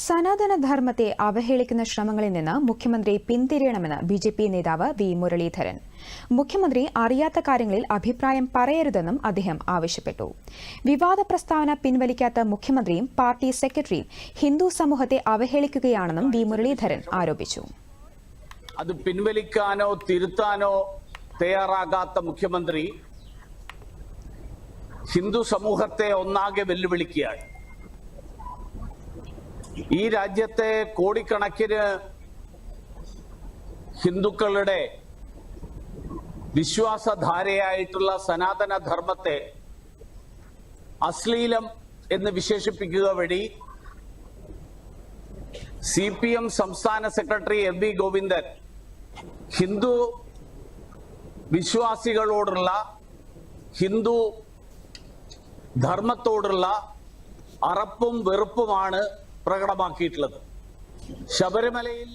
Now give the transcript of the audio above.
സനാതനധർമ്മത്തെ അവഹേളിക്കുന്ന ശ്രമങ്ങളിൽ നിന്ന് മുഖ്യമന്ത്രി പിന്തിരിയണമെന്ന് ബിജെപി നേതാവ് വി മുരളീധരൻ. മുഖ്യമന്ത്രി അറിയാത്ത കാര്യങ്ങളിൽ അഭിപ്രായം പറയരുതെന്നും അദ്ദേഹം ആവശ്യപ്പെട്ടു. വിവാദ പ്രസ്താവന പിൻവലിക്കാത്ത മുഖ്യമന്ത്രിയും പാർട്ടി സെക്രട്ടറിയും ഹിന്ദു സമൂഹത്തെ അവഹേളിക്കുകയാണെന്നും വി മുരളീധരൻ ആരോപിച്ചു. അത് പിൻവലിക്കാനോ തിരുത്താനോ തയ്യാറാകാത്ത മുഖ്യമന്ത്രി ഹിന്ദു സമൂഹത്തെ ഒന്നാകെ വെല്ലുവിളിക്കുകയാണ്. ഈ രാജ്യത്തെ കോടിക്കണക്കിന് ഹിന്ദുക്കളുടെ വിശ്വാസധാരയായിട്ടുള്ള സനാതന ധർമ്മത്തെ അശ്ലീലം എന്ന് വിശേഷിപ്പിക്കുക വഴി CPM സംസ്ഥാന സെക്രട്ടറി MV ഗോവിന്ദൻ ഹിന്ദു വിശ്വാസികളോടുള്ള ഹിന്ദു ധർമ്മത്തോടുള്ള അറപ്പും വെറുപ്പുമാണ് പ്രകടമാക്കിയിട്ടുള്ളത്. ശബരിമലയിൽ